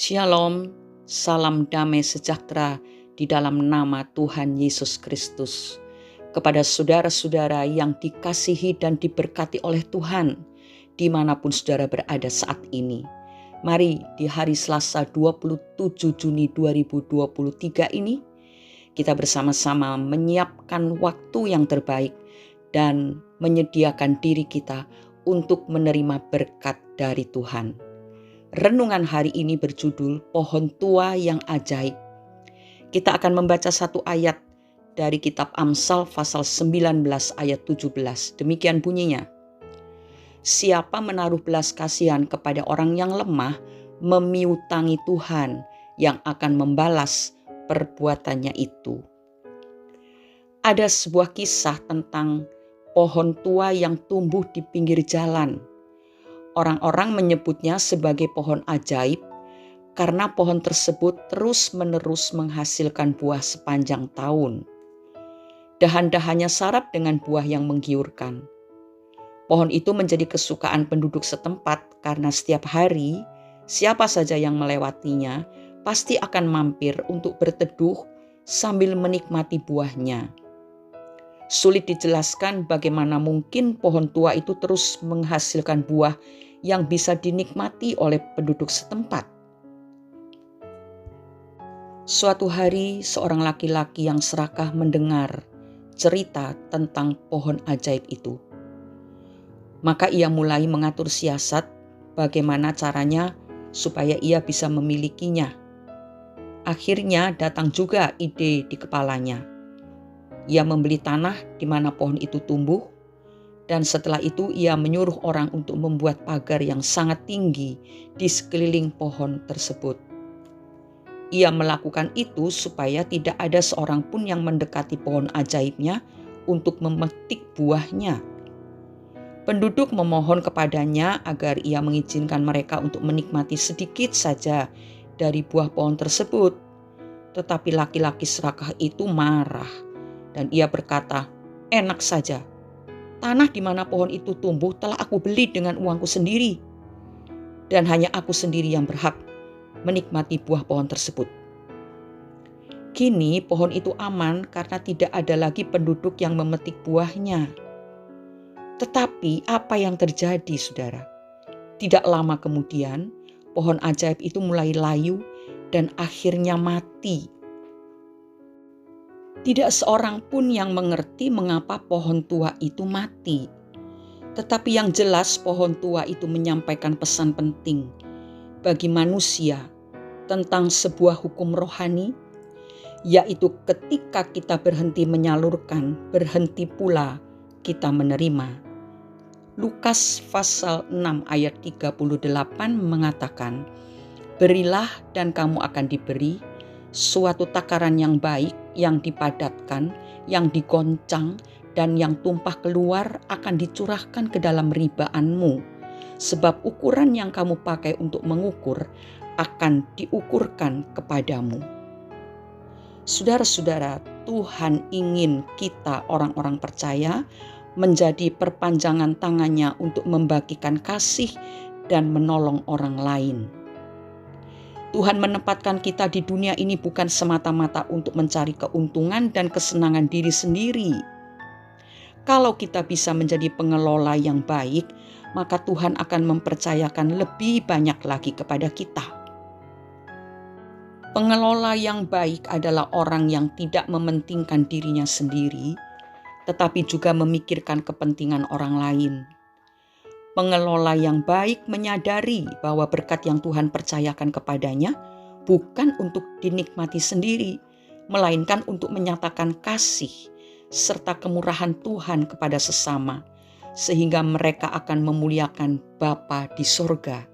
Shalom, salam damai sejahtera di dalam nama Tuhan Yesus Kristus. Kepada saudara-saudara yang dikasihi dan diberkati oleh Tuhan, dimanapun saudara berada saat ini. Mari di hari Selasa 27 Juni 2023 ini, kita bersama-sama menyiapkan waktu yang terbaik dan menyediakan diri kita untuk menerima berkat dari Tuhan. Renungan hari ini berjudul Pohon Tua yang Ajaib. Kita akan membaca satu ayat dari kitab Amsal pasal 19 ayat 17. Demikian bunyinya. Siapa menaruh belas kasihan kepada orang yang lemah, memiutangi Tuhan yang akan membalas perbuatannya itu. Ada sebuah kisah tentang pohon tua yang tumbuh di pinggir jalan. Orang-orang menyebutnya sebagai pohon ajaib karena pohon tersebut terus-menerus menghasilkan buah sepanjang tahun. Dahan-dahannya syarat dengan buah yang menggiurkan. Pohon itu menjadi kesukaan penduduk setempat karena setiap hari siapa saja yang melewatinya pasti akan mampir untuk berteduh sambil menikmati buahnya. Sulit dijelaskan bagaimana mungkin pohon tua itu terus menghasilkan buah yang bisa dinikmati oleh penduduk setempat. Suatu hari, seorang laki-laki yang serakah mendengar cerita tentang pohon ajaib itu. Maka ia mulai mengatur siasat bagaimana caranya supaya ia bisa memilikinya. Akhirnya datang juga ide di kepalanya. Ia membeli tanah di mana pohon itu tumbuh, dan setelah itu ia menyuruh orang untuk membuat pagar yang sangat tinggi di sekeliling pohon tersebut. Ia melakukan itu supaya tidak ada seorang pun yang mendekati pohon ajaibnya untuk memetik buahnya. Penduduk memohon kepadanya agar ia mengizinkan mereka untuk menikmati sedikit saja dari buah pohon tersebut. Tetapi laki-laki serakah itu marah. Dan ia berkata, enak saja, tanah di mana pohon itu tumbuh telah aku beli dengan uangku sendiri. Dan hanya aku sendiri yang berhak menikmati buah pohon tersebut. Kini pohon itu aman karena tidak ada lagi penduduk yang memetik buahnya. Tetapi apa yang terjadi, saudara? Tidak lama kemudian, pohon ajaib itu mulai layu dan akhirnya mati. Tidak seorang pun yang mengerti mengapa pohon tua itu mati. Tetapi yang jelas pohon tua itu menyampaikan pesan penting bagi manusia tentang sebuah hukum rohani, yaitu ketika kita berhenti menyalurkan, berhenti pula kita menerima. Lukas pasal 6 ayat 38 mengatakan, berilah dan kamu akan diberi, suatu takaran yang baik, yang dipadatkan, yang digoncang, dan yang tumpah keluar akan dicurahkan ke dalam ribaanmu. Sebab ukuran yang kamu pakai untuk mengukur akan diukurkan kepadamu. Saudara-saudara, Tuhan ingin kita orang-orang percaya menjadi perpanjangan tangannya untuk membagikan kasih dan menolong orang lain. Tuhan menempatkan kita di dunia ini bukan semata-mata untuk mencari keuntungan dan kesenangan diri sendiri. Kalau kita bisa menjadi pengelola yang baik, maka Tuhan akan mempercayakan lebih banyak lagi kepada kita. Pengelola yang baik adalah orang yang tidak mementingkan dirinya sendiri, tetapi juga memikirkan kepentingan orang lain. Pengelola yang baik menyadari bahwa berkat yang Tuhan percayakan kepadanya bukan untuk dinikmati sendiri, melainkan untuk menyatakan kasih serta kemurahan Tuhan kepada sesama, sehingga mereka akan memuliakan Bapa di sorga.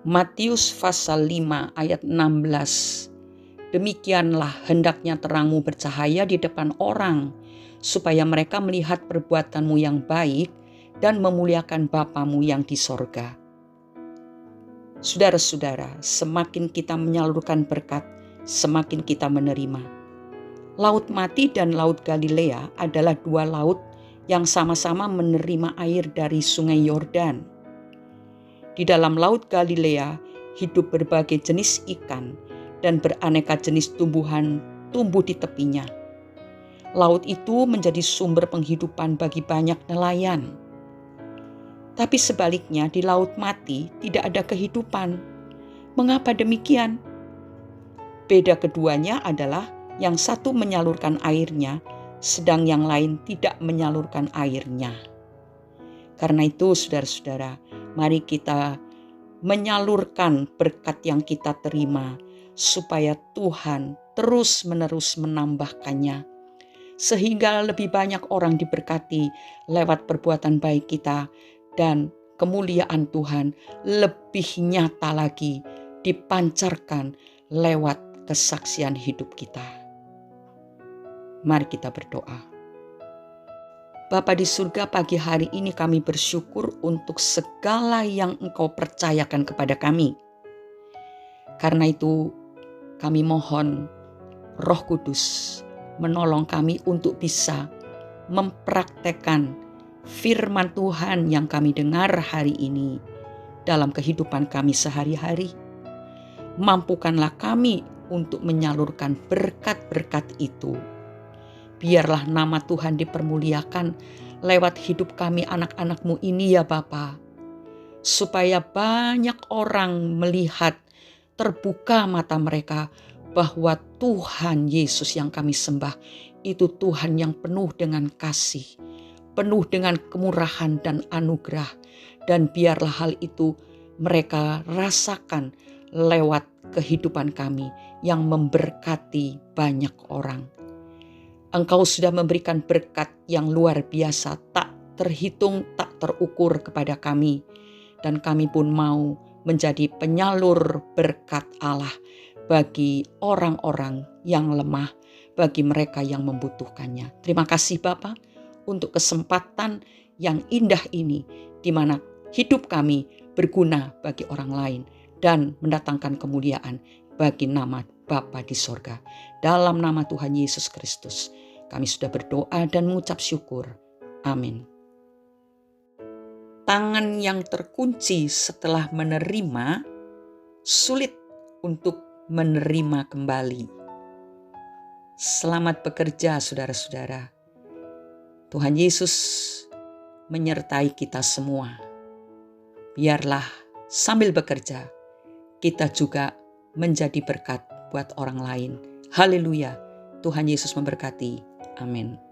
Matius pasal 5 ayat 16. Demikianlah hendaknya terangmu bercahaya di depan orang, supaya mereka melihat perbuatanmu yang baik dan memuliakan Bapamu yang di sorga. Saudara-saudara, semakin kita menyalurkan berkat, semakin kita menerima. Laut Mati dan Laut Galilea adalah dua laut yang sama-sama menerima air dari sungai Yordan. Di dalam Laut Galilea, hidup berbagai jenis ikan, dan beraneka jenis tumbuhan tumbuh di tepinya. Laut itu menjadi sumber penghidupan bagi banyak nelayan. Tapi sebaliknya di laut mati tidak ada kehidupan. Mengapa demikian? Beda keduanya adalah yang satu menyalurkan airnya, sedang yang lain tidak menyalurkan airnya. Karena itu saudara-saudara, mari kita menyalurkan berkat yang kita terima, supaya Tuhan terus-menerus menambahkannya, sehingga lebih banyak orang diberkati lewat perbuatan baik kita, dan kemuliaan Tuhan lebih nyata lagi dipancarkan lewat kesaksian hidup kita. Mari kita berdoa. Bapa di surga, pagi hari ini kami bersyukur untuk segala yang Engkau percayakan kepada kami. Karena itu kami mohon Roh Kudus menolong kami untuk bisa mempraktekkan firman Tuhan yang kami dengar hari ini dalam kehidupan kami sehari-hari. Mampukanlah kami untuk menyalurkan berkat-berkat itu. Biarlah nama Tuhan dipermuliakan lewat hidup kami anak-anak-Mu ini ya Bapa. Supaya banyak orang melihat, terbuka mata mereka bahwa Tuhan Yesus yang kami sembah itu Tuhan yang penuh dengan kasih, penuh dengan kemurahan dan anugerah. Dan biarlah hal itu mereka rasakan lewat kehidupan kami yang memberkati banyak orang. Engkau sudah memberikan berkat yang luar biasa, tak terhitung, tak terukur kepada kami. Dan kami pun mau menjadi penyalur berkat Allah bagi orang-orang yang lemah, bagi mereka yang membutuhkannya. Terima kasih Bapa untuk kesempatan yang indah ini, di mana hidup kami berguna bagi orang lain dan mendatangkan kemuliaan bagi nama Bapa di sorga. Dalam nama Tuhan Yesus Kristus, kami sudah berdoa dan mengucap syukur. Amin. Tangan yang terkunci setelah menerima, sulit untuk menerima kembali. Selamat bekerja saudara-saudara. Tuhan Yesus menyertai kita semua. Biarlah sambil bekerja, kita juga menjadi berkat buat orang lain. Haleluya. Tuhan Yesus memberkati. Amin.